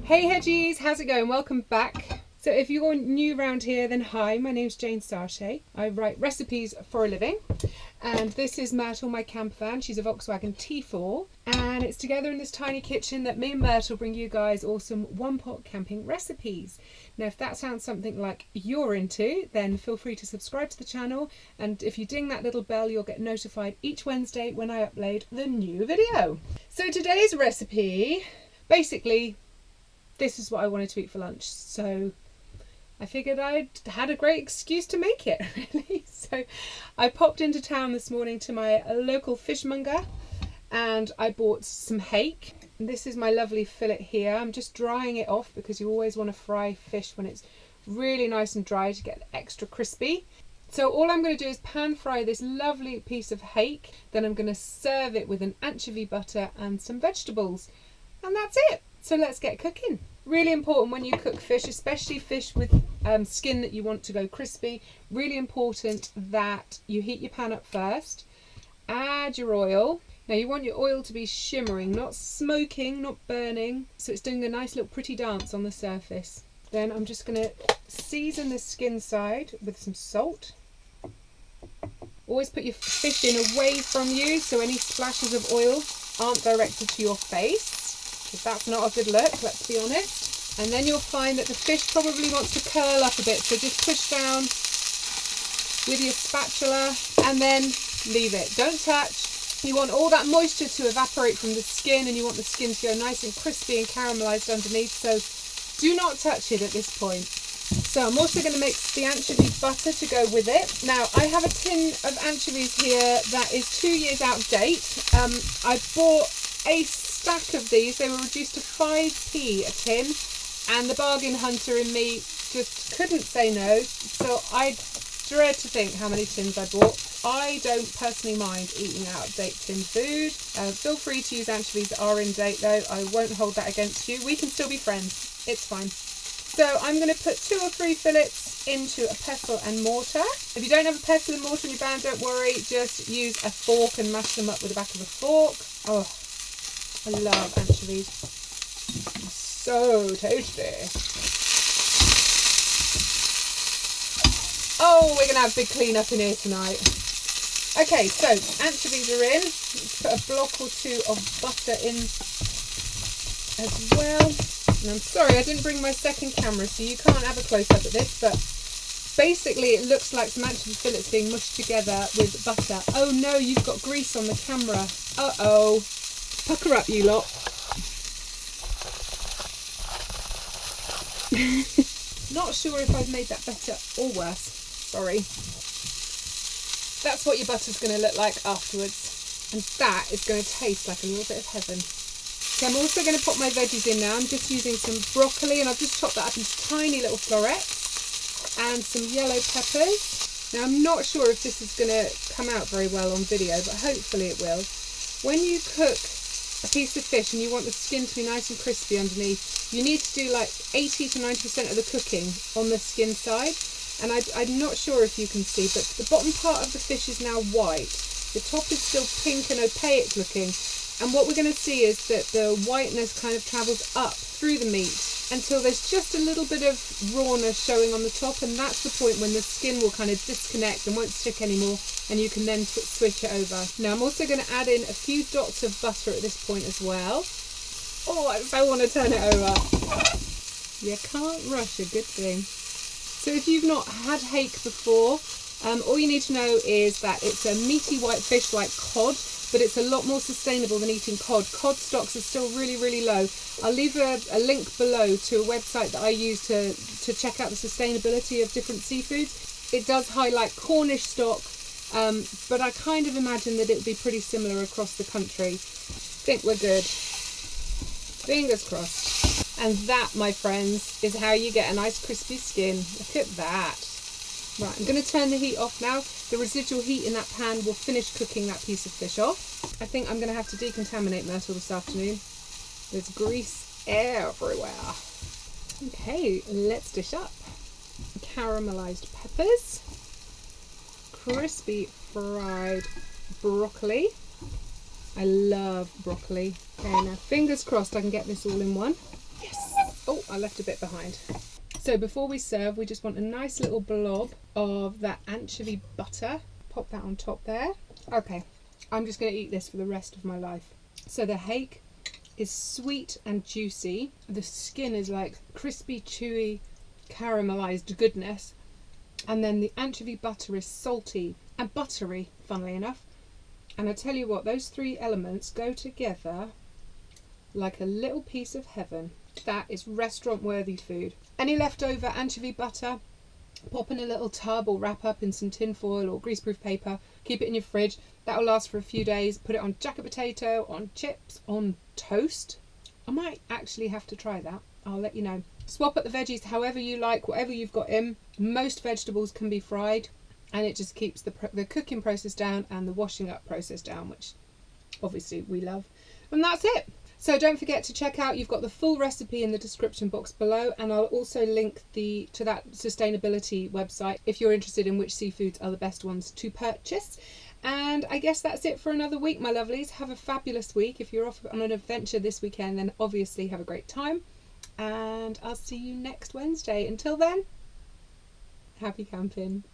Hey veggies, how's it going? Welcome back. So if you're new around here, then hi, my name's Jane Saute. I write recipes for a living, and this is Myrtle, my campervan. She's a Volkswagen T4, and it's together in this tiny kitchen that me and Myrtle bring you guys awesome one-pot camping recipes. Now if that sounds something like you're into, then feel free to subscribe to the channel, and if you ding that little bell, you'll get notified each Wednesday when I upload the new video. So today's recipe, basically, this is what I wanted to eat for lunch, so I figured I'd had a great excuse to make it, really. So I popped into town this morning to my local fishmonger and I bought some hake. And this is my lovely fillet here. I'm just drying it off because you always want to fry fish when it's really nice and dry to get it extra crispy. So all I'm going to do is pan fry this lovely piece of hake, then I'm going to serve it with an anchovy butter and some vegetables, and that's it. So let's get cooking. Really important when you cook fish, especially fish with skin that you want to go crispy, really important that you heat your pan up first, add your oil. Now you want your oil to be shimmering, not smoking, not burning, so it's doing a nice little pretty dance on the surface. Then I'm just going to season the skin side with some salt. Always put your fish in away from you so any splashes of oil aren't directed to your face. That's not a good look, let's be honest. And then you'll find that the fish probably wants to curl up a bit, so just push down with your spatula and then leave it. Don't touch. You want all that moisture to evaporate from the skin, and you want the skin to go nice and crispy and caramelized underneath, so do not touch it at this point. So I'm also going to mix the anchovy butter to go with it. Now I have a tin of anchovies here that is 2 years out of date. I bought a stack of these. They were reduced to 5p a tin, and the bargain hunter in me just couldn't say no, so I dread to think how many tins I bought. I don't personally mind eating out of date tin food. Feel free to use anchovies that are in date though. I won't hold that against you. We can still be friends, it's fine. So I'm going to put 2 or 3 fillets into a pestle and mortar. If you don't have a pestle and mortar in your van, don't worry, just use a fork and mash them up with the back of a fork. Oh, I love anchovies. So tasty. Oh, we're going to have a big clean up in here tonight. Okay, so anchovies are in. Let's put a block or 2 of butter in as well. And I'm sorry, I didn't bring my second camera, so you can't have a close-up at this, but basically it looks like some anchovy fillets being mushed together with butter. Oh no, you've got grease on the camera. Uh-oh. Pucker up, you lot. Not sure if I've made that better or worse. Sorry. That's what your butter's going to look like afterwards. And that is going to taste like a little bit of heaven. So I'm also going to put my veggies in now. I'm just using some broccoli, and I've just chopped that up into tiny little florets, and some yellow peppers. Now I'm not sure if this is going to come out very well on video, but hopefully it will. When you cook a piece of fish and you want the skin to be nice and crispy underneath, you need to do like 80 to 90% of the cooking on the skin side. And I'm not sure if you can see, but the bottom part of the fish is now white. The top is still pink and opaque looking. And what we're going to see is that the whiteness kind of travels up through the meat until there's just a little bit of rawness showing on the top, and that's the point when the skin will kind of disconnect and won't stick anymore, and you can then switch it over. Now I'm also going to add in a few dots of butter at this point as well. Oh, I so want to turn it over. You can't rush a good thing. So if you've not had hake before, all you need to know is that it's a meaty white fish like cod, but it's a lot more sustainable than eating cod. Cod stocks are still really, really low. I'll leave a link below to a website that I use to check out the sustainability of different seafoods. It does highlight Cornish stock, but I kind of imagine that it would be pretty similar across the country. I think we're good. Fingers crossed. And that, my friends, is how you get a nice crispy skin. Look at that. Right, I'm going to turn the heat off now. The residual heat in that pan will finish cooking that piece of fish off. I think I'm going to have to decontaminate Myrtle this afternoon. There's grease everywhere. Okay, let's dish up. Caramelized peppers. Crispy fried broccoli. I love broccoli. Okay, now fingers crossed I can get this all in one. Yes! I left a bit behind. So before we serve, we just want a nice little blob of that anchovy butter. Pop that on top there. Okay, I'm just going to eat this for the rest of my life. So the hake is sweet and juicy. The skin is like crispy, chewy, caramelized goodness. And then the anchovy butter is salty and buttery, funnily enough. And I tell you what, those three elements go together like a little piece of heaven. That is restaurant worthy food. Any leftover anchovy butter, pop in a little tub or wrap up in some tin foil or greaseproof paper. Keep it in your fridge. That will last for a few days. Put it on jacket potato, on chips, on toast. I might actually have to try that. I'll let you know. Swap up the veggies however you like, whatever you've got in. Most vegetables can be fried, and it just keeps the cooking process down and the washing up process down, which obviously we love. And that's it. So don't forget to check out, you've got the full recipe in the description box below, and I'll also link to that sustainability website if you're interested in which seafoods are the best ones to purchase. And I guess that's it for another week, my lovelies. Have a fabulous week. If you're off on an adventure this weekend, then obviously have a great time. And I'll see you next Wednesday. Until then, happy camping.